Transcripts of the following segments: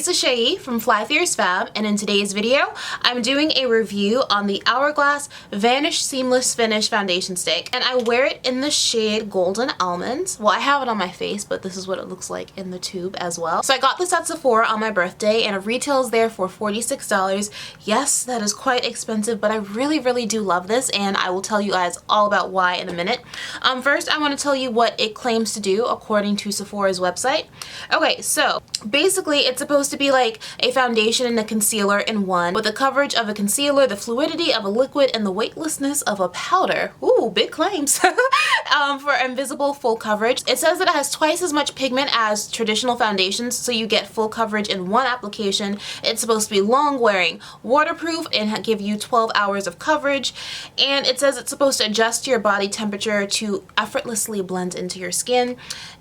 Sacha from FlyFierceFab, and in today's video, I'm doing a review on the Hourglass Vanish Seamless Finish Foundation Stick, and I wear it in the shade Golden Almond. Well, I have it on my face, but this is what it looks like in the tube as well. So I got this at Sephora on my birthday, and it retails there for $46. Yes, that is quite expensive, but I really do love this, and I will tell you guys all about why in a minute. First, I want to tell you what it claims to do according to Sephora's website. Okay, so basically it's supposed to be like a foundation and a concealer in one, with the coverage of a concealer, the fluidity of a liquid, and the weightlessness of a powder. Ooh, big claims. For invisible full coverage. It says that it has twice as much pigment as traditional foundations, so you get full coverage in one application. It's supposed to be long wearing, waterproof, and give you 12 hours of coverage. And it says it's supposed to adjust your body temperature to effortlessly blend into your skin.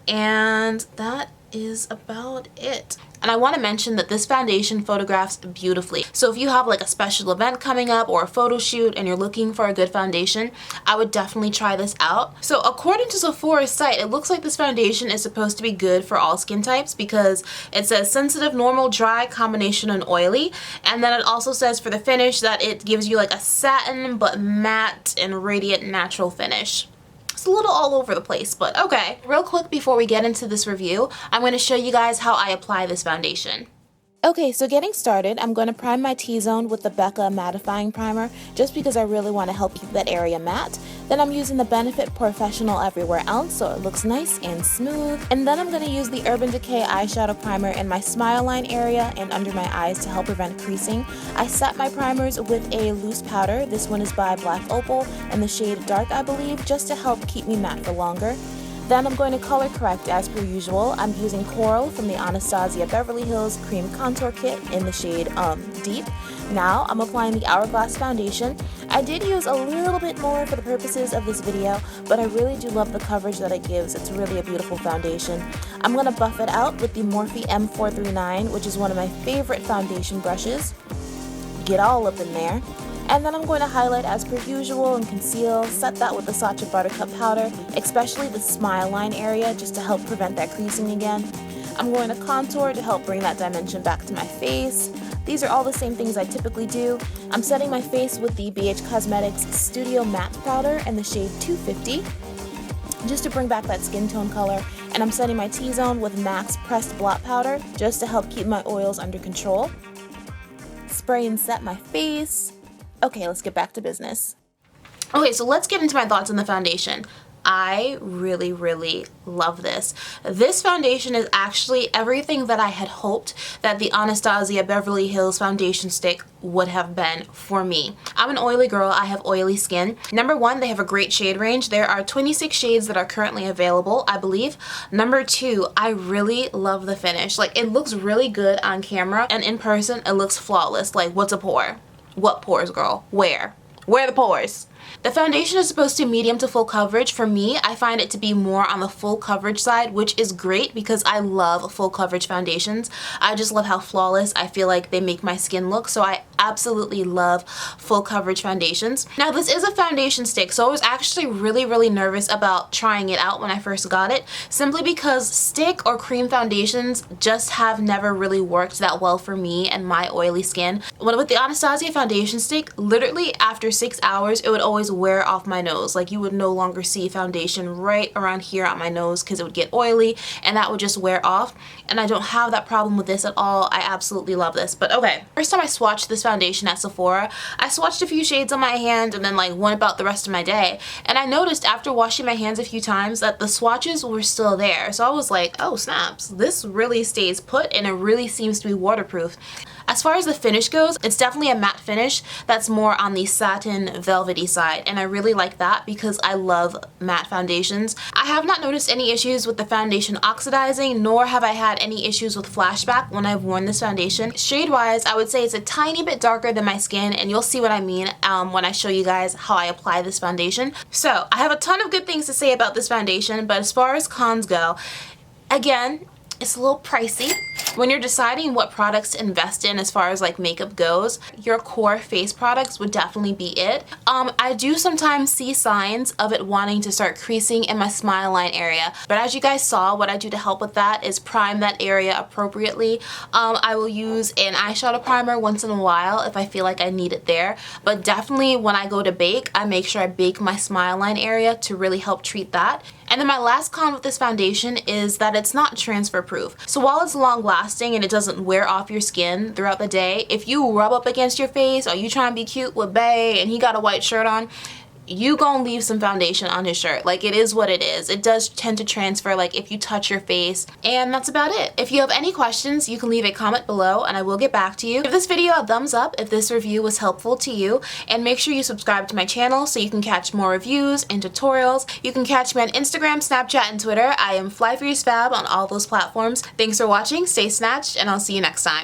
And that is about it. And I want to mention that this foundation photographs beautifully. So if you have like a special event coming up or a photo shoot and you're looking for a good foundation, I would definitely try this out. So according to Sephora's site, it looks like this foundation is supposed to be good for all skin types because it says sensitive, normal, dry, combination, and oily. And then it also says for the finish that it gives you like a satin but matte and radiant natural finish. It's a little all over the place, but okay. Real quick before we get into this review, I'm going to show you guys how I apply this foundation. Okay, so getting started, I'm going to prime my T-zone with the Becca mattifying primer just because I really want to help keep that area matte. Then I'm using the Benefit Porefessional Everywhere Ounce so it looks nice and smooth. And then I'm going to use the Urban Decay eyeshadow primer in my smile line area and under my eyes to help prevent creasing. I set my primers with a loose powder. This one is by Black Opal in the shade Dark, I believe, just to help keep me matte for longer. Then I'm going to color correct as per usual. I'm using Coral from the Anastasia Beverly Hills Cream Contour Kit in the shade Deep. Now I'm applying the Hourglass foundation. I did use a little bit more for the purposes of this video, but I really do love the coverage that it gives. It's really a beautiful foundation. I'm going to buff it out with the Morphe M439, which is one of my favorite foundation brushes. Get all up in there. And then I'm going to highlight as per usual and conceal, set that with the Sacha Buttercup powder, especially the smile line area just to help prevent that creasing again. I'm going to contour to help bring that dimension back to my face. These are all the same things I typically do. I'm setting my face with the BH Cosmetics Studio Matte Powder in the shade 250 just to bring back that skin tone color. And I'm setting my T-zone with MAC's Pressed Blot Powder just to help keep my oils under control. Spray and set my face. Okay, let's get back to business. Okay, so let's get into my thoughts on the foundation. I really love this. This foundation is actually everything that I had hoped that the Anastasia Beverly Hills foundation stick would have been for me. I'm an oily girl. I have oily skin. Number one, they have a great shade range. There are 26 shades that are currently available, I believe. Number two, I really love the finish. Like, it looks really good on camera, and in person, it looks flawless. Like, what's a pore? What pores, girl? Where? Where are the pores? The foundation is supposed to be medium to full coverage. For me, I find it to be more on the full coverage side, which is great because I love full coverage foundations. I just love how flawless I feel like they make my skin look, so I absolutely love full coverage foundations. Now, this is a foundation stick, so I was actually really nervous about trying it out when I first got it, simply because stick or cream foundations just have never really worked that well for me and my oily skin. With the Anastasia foundation stick, literally after 6 hours, it would always wear off my nose. Like, you would no longer see foundation right around here on my nose because it would get oily and that would just wear off, and I don't have that problem with this at all. I absolutely love this. But okay, first time I swatched this foundation at Sephora, I swatched a few shades on my hand and then like went about the rest of my day, and I noticed after washing my hands a few times that the swatches were still there. So I was like, oh snaps, this really stays put and it really seems to be waterproof. As far as the finish goes, it's definitely a matte finish that's more on the satin velvety side, and I really like that because I love matte foundations. I have not noticed any issues with the foundation oxidizing, nor have I had any issues with flashback when I've worn this foundation. Shade wise, I would say it's a tiny bit darker than my skin, and you'll see what I mean when I show you guys how I apply this foundation. So I have a ton of good things to say about this foundation, but as far as cons go, again, It's a little pricey. When you're deciding what products to invest in as far as like makeup goes, your core face products would definitely be it. I do sometimes see signs of it wanting to start creasing in my smile line area, but as you guys saw, what I do to help with that is prime that area appropriately. I will use an eyeshadow primer once in a while if I feel like I need it there, but definitely when I go to bake, I make sure I bake my smile line area to really help treat that. And then my last con with this foundation is that it's not transfer proof. So while it's long lasting and it doesn't wear off your skin throughout the day, if you rub up against your face or you trying to be cute with Bae and he got a white shirt on, you gonna leave some foundation on his shirt. Like, it is what it is. It does tend to transfer like if you touch your face, and that's about it. If you have any questions, you can leave a comment below and I will get back to you. Give this video a thumbs up if this review was helpful to you, and make sure you subscribe to my channel so you can catch more reviews and tutorials. You can catch me on Instagram, Snapchat, and Twitter. I am FlyFierceFab on all those platforms. Thanks for watching, stay snatched, and I'll see you next time.